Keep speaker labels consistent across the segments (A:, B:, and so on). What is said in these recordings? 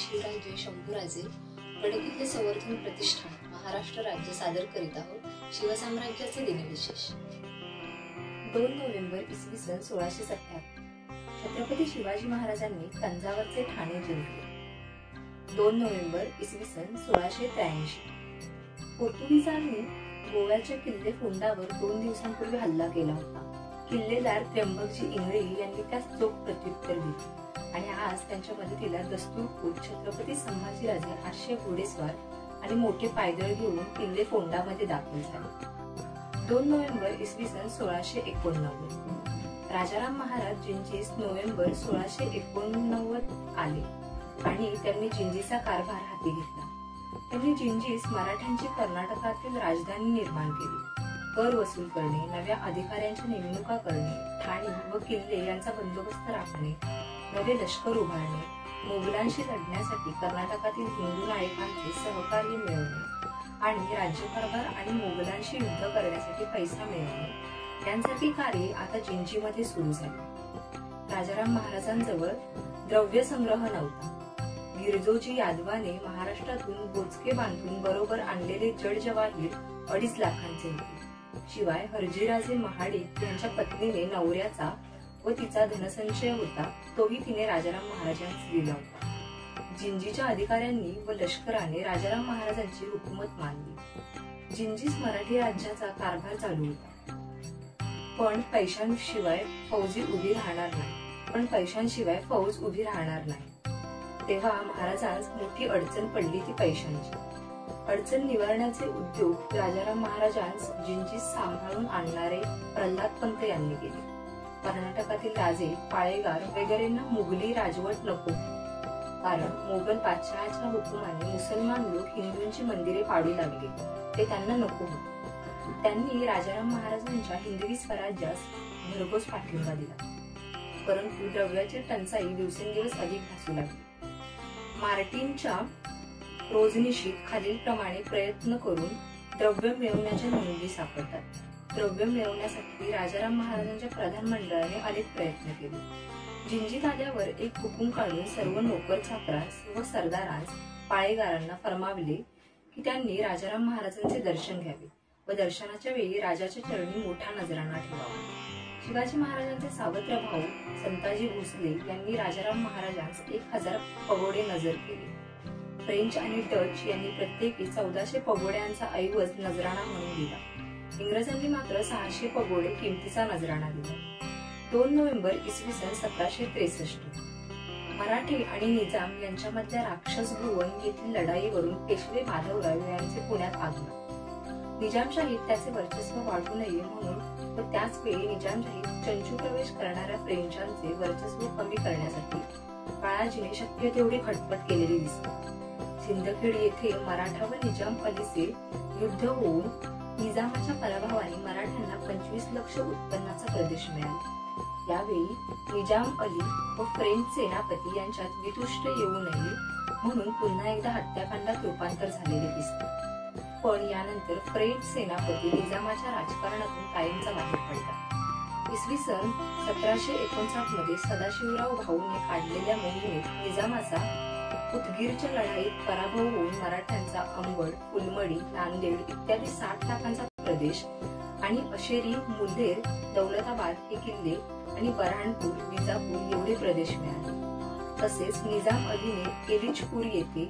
A: शिवराज्य शंभूराजे गडकिल्ले संवर्धन प्रतिष्ठान महाराष्ट्र राज्य सादर करीत आहोत शिवसाम्राज्याचे दिनविशेष। 2 नोव्हेंबर इसवी सन 1670 छत्रपती शिवाजी महाराजांनी तंजावरचे ठाणे जिंकले। 2 नोव्हेंबर इसवी सन 1683 पोर्तुगीजांनी गोव्याच्या किल्ले फोंडावर 2 दिवसांपूर्वी हल्ला केला होता। किल्लेदार त्र्यंबकजी इंगळे यांनी त्यास चोख प्रत्युत्तर दिले आणि आज त्यांच्या मदतीला दस्तूरखोर छत्रपती संभाजीराजे 800 घोडेस्वार आणि मोठे पायदळ घेऊन किल्ले फोंडामध्ये दाखल झाले। 2 नोव्हेंबर इसवी सन 1689 राजाराम महाराज जिंजीस नोव्हेंबर 1689 आले आणि त्यांनी जिंजीचा कारभार हाती घेतला। त्यांनी जिंजीस मराठ्यांची कर्नाटकातील राजधानी निर्माण केली। कर वसूल करणे, नव्या अधिकाऱ्यांच्या नेमणुका करणे, ठाणे व किल्ले यांचा बंदोबस्त राखणे, नवे लष्कर उभारणे, मोगलांशी लढण्यासाठी कर्नाटकातील हिंदू नायकांचे सहकार्य मिळवणे आणि राज्यकारभार आणि मोगलांशी युद्ध करण्यासाठी पैसा मिळवणे यांसारखी कार्ये आता जिंजीमध्ये सुरू झाली। राजाराम महाराजांजवळ द्रव्य संग्रह नव्हता। गिरजोजी यादवाने महाराष्ट्रातून बोचके बांधून बरोबर आणलेले जड जवाहीर 2.5 लाखांचे होते। शिवाय हरजीराजे महाडिक यांच्या पत्नीने नवऱ्याचा व तिचा धनसंचय होता, तोही तिने राजाराम महाराजांस दिला होता। जिंजीच्या अधिकाऱ्यांनी व लष्कराने राजाराम महाराजांची हुकूमत मानली। जिंजीस मराठी राज्याचा कारभार चालू होता, पण पैशांशिवाय फौज उभी राहणार नाही। तेव्हा महाराजांस मोठी अडचण पडली ती पैशांची। अडचण निवारण्याचे उद्योग राजाराम महाराजांस जिंजीस सांभाळून आणणारे प्रल्हाद पंत यांनी केले। कर्नाटकातील राजे पाळेगार वगैरेंना मुघली राजवट नको, कारण मोगल बादशहाच्या हुकुमाने मुसलमान लोक हिंदूंची मंदिरे पाडू लागले, ते त्यांना नको होते। त्यांनी राजाराम महाराजांच्या हिंदवी स्वराज्यास भरघोस पाठिंबा दिला, परंतु द्रव्याची टंचाई दिवसेंदिवस अधिक भासू लागली। मार्टिनच्या रोजनिशीत खालीलप्रमाणे प्रयत्न करून द्रव्य मिळवण्याच्या नोंदी सापडतात। द्रव्य मिळवण्यासाठी राजाराम महाराजांच्या प्रधान मंडळाने अनेक प्रयत्न केले। जिंजीत आल्यावर एक हुकूम काढून सर्व नोकर चाकरास व सरदारांस पाळेगारांना फरमावले की त्यांनी राजाराम महाराजांचे दर्शन घ्यावे व दर्शनाच्या वेळी राजाच्या चरणी मोठा नजराणा ठेवावा। शिवाजी महाराजांचे सावत्र भाऊ संताजी भोसले यांनी राजाराम महाराजांस 1000 पगोडे नजर केले। फ्रेंच आणि डच यांनी प्रत्येकी 1400 पगोड्यांचा ऐवज नजराणा म्हणून दिला। इंग्रजांनी मात्र 600 पगोडे किमतीचा नजराणा दिला। 2 नोव्हेंबर इसवी सन 1763 मराठे आणि निजाम यांच्यामधल्या राक्षस भुवन येथील लढाईवरून पेशवे माधवराव यांचे पुण्यात आगमन। निजामशाहीत त्याचे वर्चस्व वाढू नये म्हणून व त्याच वेळी निजामशाहीत चंचू प्रवेश करणाऱ्या फ्रेंचांचे वर्चस्व कमी करण्यासाठी बाळाजीने शक्य तेवढी खटपट केलेली दिसते। सिंदखेड येथे मराठा व निजाम अलीचे युद्ध होऊन निजामाच्या पराभवाने मराठ्यांना 25 लाख उत्पन्नाचा प्रदेश मिळाला। यावेळी निजाम अली व फ्रेंच सेनापती यांच्यात वितुष्ट येऊ नये म्हणून पुन्हा एकदा हत्याकांडात रूपांतर झालेले दिसते। पण यानंतर फ्रेंच सेनापती निजामाच्या राजकारणातून कायमचा बाहेर पडला। इसवी सन 1759 मध्ये सदाशिवराव भाऊने काढलेल्या मोहिमेत निजामाचा उदगीरच्या लढाईत पराभव होऊन मराठ्यांचा अंबड, फुलमडी, नांदेड इत्यादी 60 लाखांचा प्रदेश आणि अशेरी, मुल्हेर, दौलताबाद हे किल्ले आणि बऱ्हाणपूर, विजापूर एवढे प्रदेश मिळाले। तसेच निजाम अलीने एलिचपूर येथे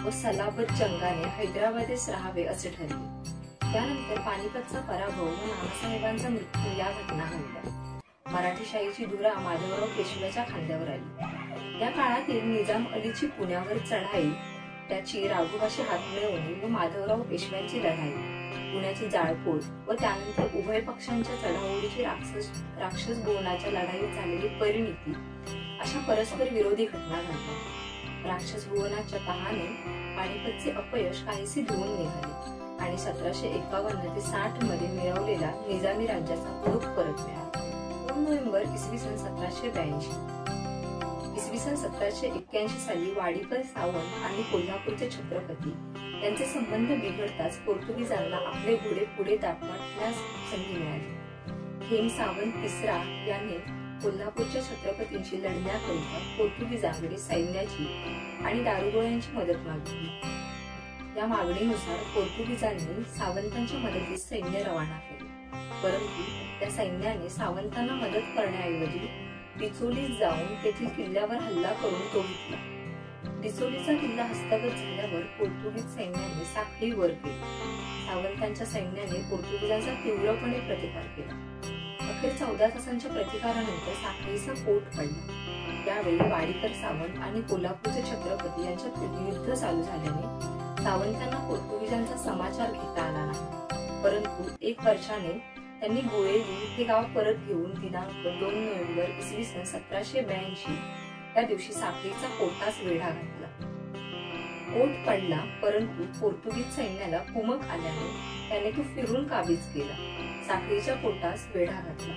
A: व सलाबत जंगाने हैदराबादेस राहावे असे ठरले। त्यानंतर पानिपतचा पराभव व नानासाहेबांचा मृत्यू या घटना घडल्या। मराठीशाहीची धुरा माधवराव पेशव्याच्या खांद्यावर आली। या काळातील निजाम अलीची पुण्यावर चढाई, त्याची राघोबाशी हात मिळवणे व माधवराव पेशव्यांची लढाई, पुण्याची जाळपोळ व त्यानंतर उभय पक्षांच्या चढाओढीची राक्षस भुवनाच्या लढाईत झालेली परिणिती अशा परस्पर विरोधी घटना घडल्या। राक्षस भुवनाच्या तहाने पानिपतचे अपयश काहीसे धुवून निघाले आणि 1751 ते 60 मध्ये मिळवलेला निजामी राज्याचा हुरूप परत मिळाला। 2 नोव्हेंबर इसवी सन 1782 इसवी सन 1781 साली वाडीकर सावंत आणि कोल्हापूरचे छत्रपती यांचे संबंध बिघडताच पोर्तुगीजांना आपले घोडे पुढे दाखवण्यास संधी मिळाली। खेम सावंत तिसरा याने कोल्हापूरच्या छत्रपतींशी लढण्याकरिता पोर्तुगीजांकडे सैन्याची आणि दारुगोळ्यांची मदत मागितली। या मागणीनुसार पोर्तुगीजांनी सावंतांच्या मदतीस सैन्य रवाना केले, परंतु त्या सैन्याने सावंतांना मदत करण्याऐवजी डिचोलीस जाऊन तेथील किल्ल्यावर हल्ला करून तो घेतला। डिचोलीचा किल्ला हस्तगत झाल्यावर पोर्तुगीज सैन्याने साखळी वर केली। सावंतांच्या सैन्याने पोर्तुगीजांचा तीव्रपणे प्रतिकार केला। अखेर 14 तासांच्या प्रतिकारानंतर साखळीचा पोट पडला। त्यावेळी वाडीकर सावंत आणि कोल्हापूरचे छत्रपती यांच्यात युद्ध चालू झाल्याने सावंतांना पोर्तुगीजांचा समाचार घेता आला नाही, परंतु 1 वर्षाने त्यांनी गोळेली हे गाव परत घेऊन दिनांक 2 नोव्हेंबर इसवी सन 1782 या दिवशी साखळीचा पोटास वेढा घातला। पोट पडला, परंतु पोर्तुगीज सैन्याला कुमक आल्याने त्याने तो फिरून काबीज केला। साखळीच्या पोटास वेढा घातला।